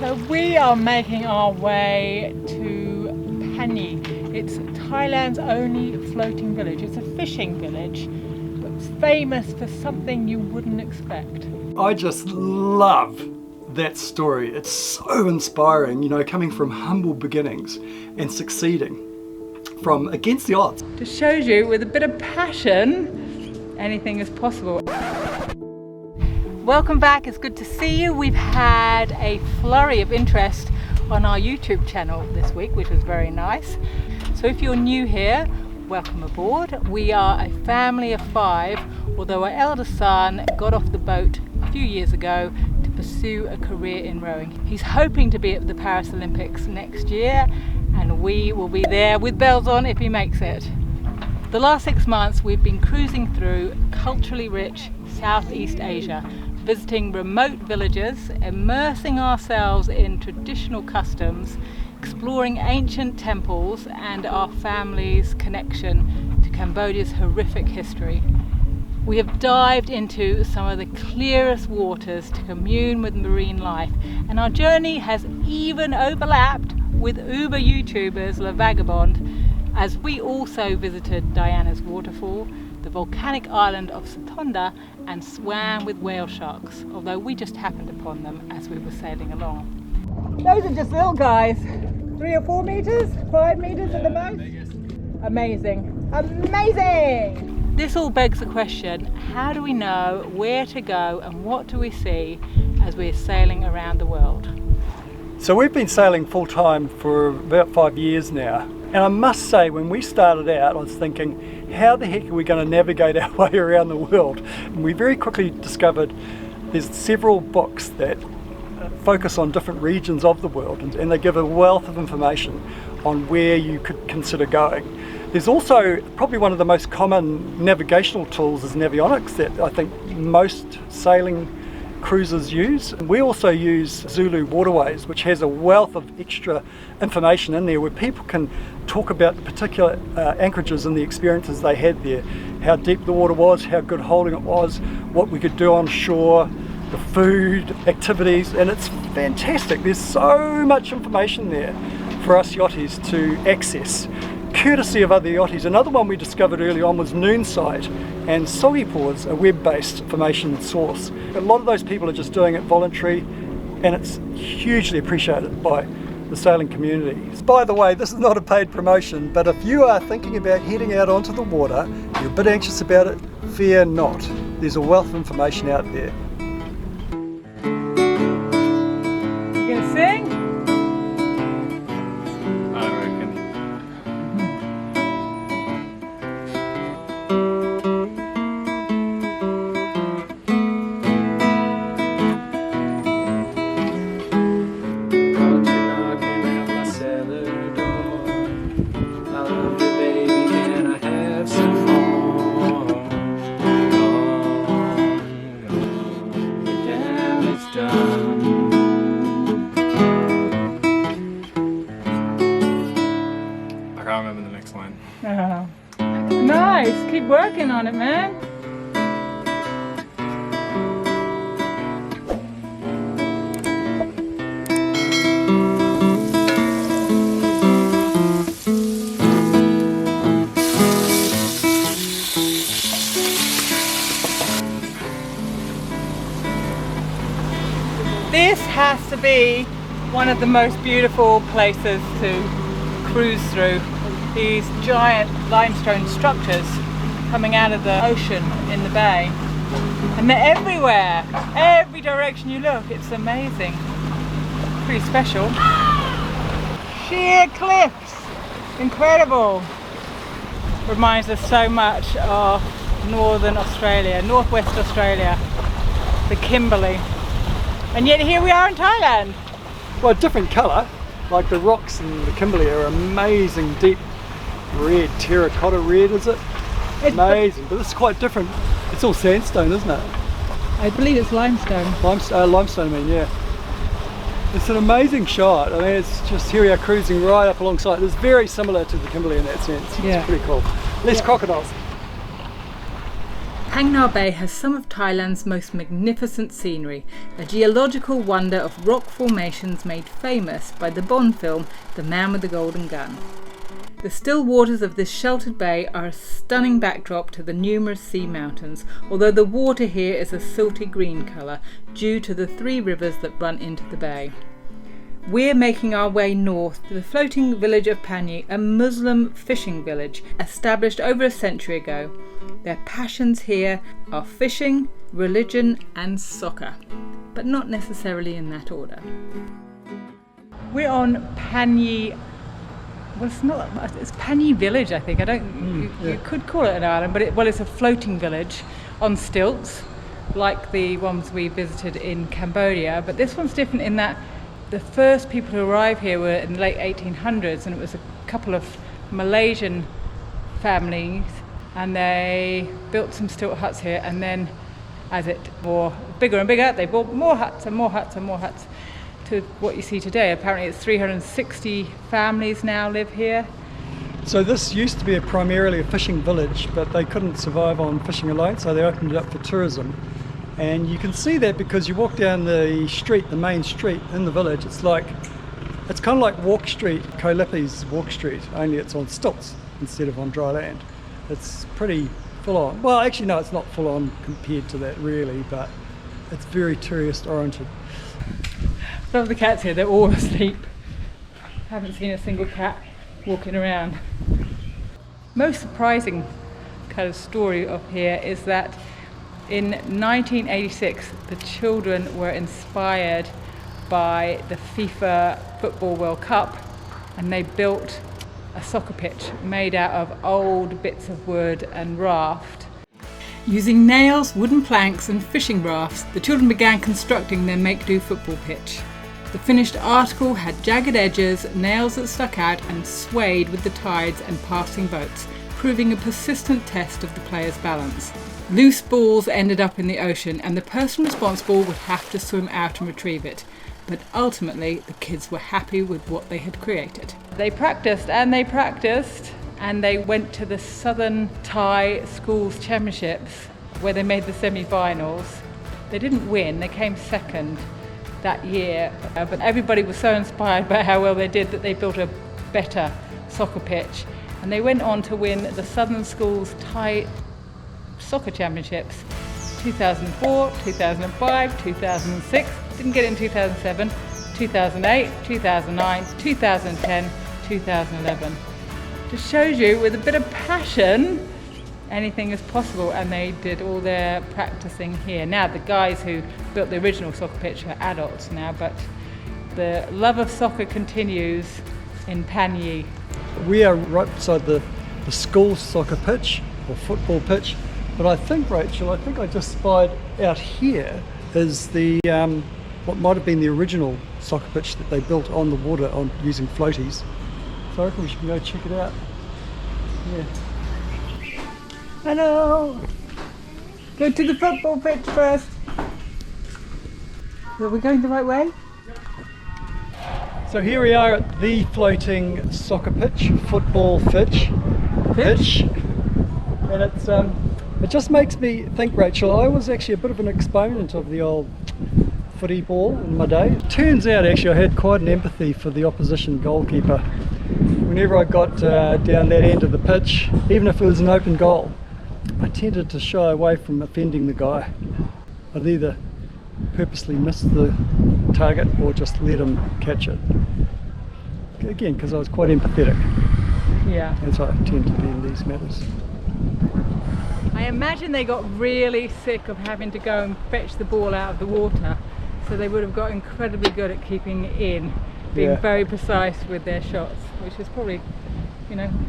So we are making our way to Panyee. It's Thailand's only floating village. It's a fishing village, but it's famous for something you wouldn't expect. I just love that story. It's so inspiring, you know, coming from humble beginnings and succeeding from against the odds. Just shows you with a bit of passion, anything is possible. Welcome back, it's good to see you. We've had a flurry of interest on our YouTube channel this week, which was very nice. So if you're new here, welcome aboard. We are a family of 5, although our eldest son got off the boat a few years ago to pursue a career in rowing. He's hoping to be at the Paris Olympics next year, and we will be there with bells on if he makes it. The last 6 months we've been cruising through culturally rich Southeast Asia, visiting remote villages, immersing ourselves in traditional customs, exploring ancient temples and our family's connection to Cambodia's horrific history. We have dived into some of the clearest waters to commune with marine life, and our journey has even overlapped with Uber YouTubers La Vagabond, as we also visited Diana's waterfall, the volcanic island of Satonda, and swam with whale sharks, although we just happened upon them as we were sailing along. Those are just little guys, 3 or 4 meters, 5 meters at the most. Amazing, amazing! This all begs the question, how do we know where to go and what do we see as we're sailing around the world? So we've been sailing full time for about 5 years now. And I must say, when we started out, I was thinking, how the heck are we going to navigate our way around the world? And we very quickly discovered there's several books that focus on different regions of the world, and they give a wealth of information on where you could consider going. There's also probably one of the most common navigational tools is Navionics that I think most sailing cruisers use. We also use Zulu Waterways, which has a wealth of extra information in there where people can talk about the particular anchorages and the experiences they had there, how deep the water was, how good holding it was, what we could do on shore, the food, activities, and it's fantastic. There's so much information there for us yachties to access, courtesy of other yachties. Another one we discovered early on was Noonside, and Sogipor's a web-based information source. A lot of those people are just doing it voluntary, and it's hugely appreciated by the sailing community. By the way, this is not a paid promotion, but if you are thinking about heading out onto the water, you're a bit anxious about it, fear not. There's a wealth of information out there. You gonna sing? Oh. Nice, keep working on it, man. This has to be one of the most beautiful places to cruise through. These giant limestone structures coming out of the ocean in the bay, and they're everywhere, every direction you look. It's amazing, pretty special. Sheer cliffs, incredible. Reminds us so much of northern Australia, northwest Australia, the Kimberley, and yet here we are in Thailand. Well, different colour, like the rocks in the Kimberley are amazing, deep red, terracotta red, is it? Amazing, but this is quite different. It's all sandstone, isn't it? I believe it's limestone. Limestone, I mean, yeah. It's an amazing shot. I mean, it's just, here we are cruising right up alongside. It's very similar to the Kimberley in that sense. Yeah. It's pretty cool. Less crocodiles. Phang Phang Nga Bay has some of Thailand's most magnificent scenery, a geological wonder of rock formations made famous by the Bond film The Man with the Golden Gun. The still waters of this sheltered bay are a stunning backdrop to the numerous sea mountains, although the water here is a silty green colour due to the 3 rivers that run into the bay. We're making our way north to the floating village of Panyee, a Muslim fishing village established over a century ago. Their passions here are fishing, religion and soccer, but not necessarily in that order. We're on Panyee. Well, it's Panyee village, I think. You could call it an island, but it's a floating village on stilts, like the ones we visited in Cambodia. But this one's different in that the first people to arrive here were in the late 1800s, and it was a couple of Malaysian families, and they built some stilt huts here, and then as it got bigger and bigger, they built more huts and more huts and more huts to what you see today. Apparently it's 360 families now live here. So this used to be primarily a fishing village, but they couldn't survive on fishing alone, so they opened it up for tourism. And you can see that because you walk down the street, the main street in the village, it's kind of like Walk Street, Koh Lippi's Walk Street, only it's on stilts instead of on dry land. It's pretty full on. Well, actually no, it's not full on compared to that really, but it's very tourist oriented. Some of the cats here, they're all asleep. Haven't seen a single cat walking around. Most surprising kind of story of here is that in 1986 the children were inspired by the FIFA Football World Cup, and they built a soccer pitch made out of old bits of wood and raft. Using nails, wooden planks and fishing rafts, the children began constructing their make-do football pitch. The finished article had jagged edges, nails that stuck out and swayed with the tides and passing boats, proving a persistent test of the player's balance. Loose balls ended up in the ocean, and the person responsible would have to swim out and retrieve it. But ultimately, the kids were happy with what they had created. They practiced and they practiced, and they went to the Southern Thai Schools Championships, where they made the semi-finals. They didn't win, they came second that year, but everybody was so inspired by how well they did that they built a better soccer pitch, and they went on to win the Southern Schools Thai Soccer Championships 2004, 2005, 2006, didn't get it in 2007, 2008, 2009, 2010, 2011. Just shows you with a bit of passion anything is possible, and they did all their practicing here. Now the guys who built the original soccer pitch are adults now, but the love of soccer continues in Panyee. We are right beside the school soccer pitch or football pitch, but I think, Rachel, I just spied out here is the what might have been the original soccer pitch that they built on the water using floaties. So I reckon we should go check it out. Yeah. Hello! Go to the football pitch first. Are we going the right way? So here we are at the floating soccer pitch, football pitch. And it just makes me think, Rachel, I was actually a bit of an exponent of the old footy ball in my day. It turns out actually I had quite an empathy for the opposition goalkeeper. Whenever I got down that end of the pitch, even if it was an open goal, I tended to shy away from offending the guy. I'd either purposely miss the target or just let him catch it. Again, because I was quite empathetic. Yeah. As I tend to be in these matters. I imagine they got really sick of having to go and fetch the ball out of the water, so they would have got incredibly good at keeping it in, being very precise with their shots, which is probably,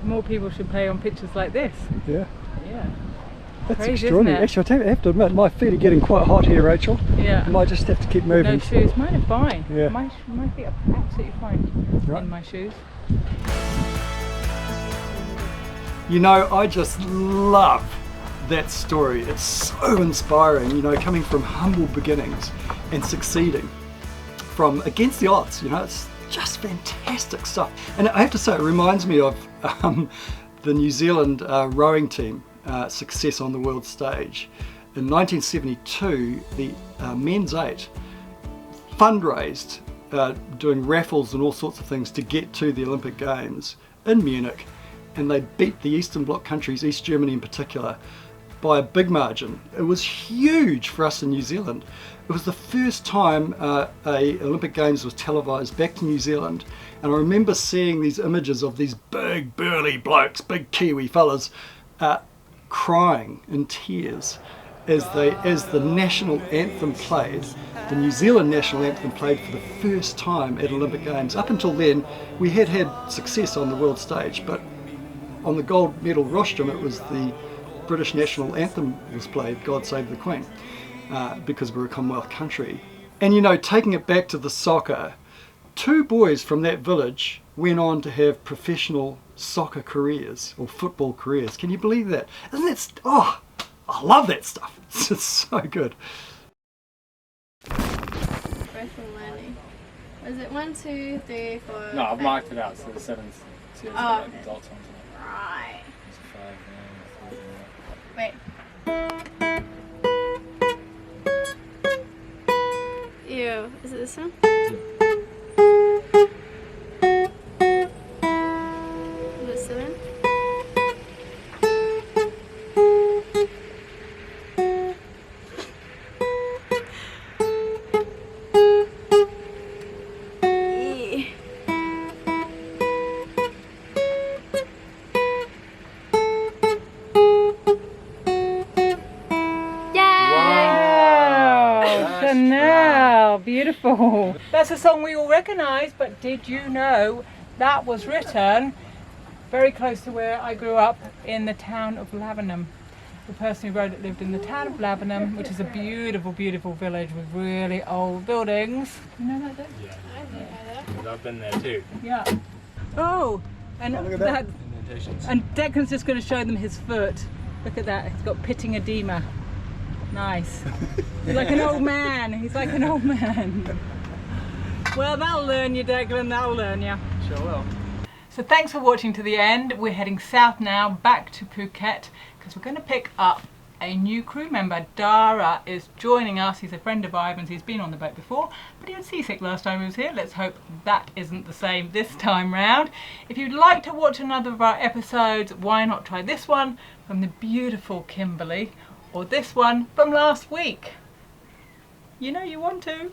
more people should play on pitches like this. Yeah. Yeah. That's crazy, extraordinary. Actually, I have to admit, my feet are getting quite hot here, Rachel. Yeah. I might just have to keep moving. No shoes. Mine are fine. Yeah. My feet are absolutely fine in my shoes. I just love that story. It's so inspiring, coming from humble beginnings and succeeding from against the odds. It's just fantastic stuff. And I have to say, it reminds me of the New Zealand rowing team success on the world stage. In 1972, the men's 8 fundraised, doing raffles and all sorts of things to get to the Olympic Games in Munich, and they beat the Eastern Bloc countries, East Germany in particular, by a big margin. It was huge for us in New Zealand. It was the first time a Olympic Games was televised back to New Zealand, and I remember seeing these images of these big burly blokes, big Kiwi fellas, crying in tears as the national anthem played. The New Zealand national anthem played for the first time at Olympic Games. Up until then, we had had success on the world stage, but on the gold medal rostrum, it was the British national anthem was played, God Save the Queen, because we're a Commonwealth country. And you know, taking it back to the soccer, 2 boys from that village went on to have professional soccer careers, or football careers. Can you believe that? Isn't that, oh, I love that stuff. It's just so good. Was it 1, 2, 3, 4? No, I've marked it out, so the 7th. So Oh, like adults ones. right. It's 5, Wait. Ew, is it this one? Is it 7? Beautiful. That's a song we all recognise, but did you know that was written very close to where I grew up, in the town of Lavenham. The person who wrote it lived in the town of Lavenham, which is a beautiful, beautiful village with really old buildings. You know that, Dad? Yeah. I've been there too. Yeah. Oh, and look at that. And Declan's just going to show them his foot. Look at that, he's got pitting edema. Nice. He's like an old man. He's like an old man. Well, that'll learn you, Declan. That'll learn you. Sure will. So thanks for watching to the end. We're heading south now, back to Phuket, because we're going to pick up a new crew member. Dara is joining us. He's a friend of Ivan's. He's been on the boat before, but he was seasick last time he was here. Let's hope that isn't the same this time round. If you'd like to watch another of our episodes, why not try this one from the beautiful Kimberly, or this one from last week. You know you want to.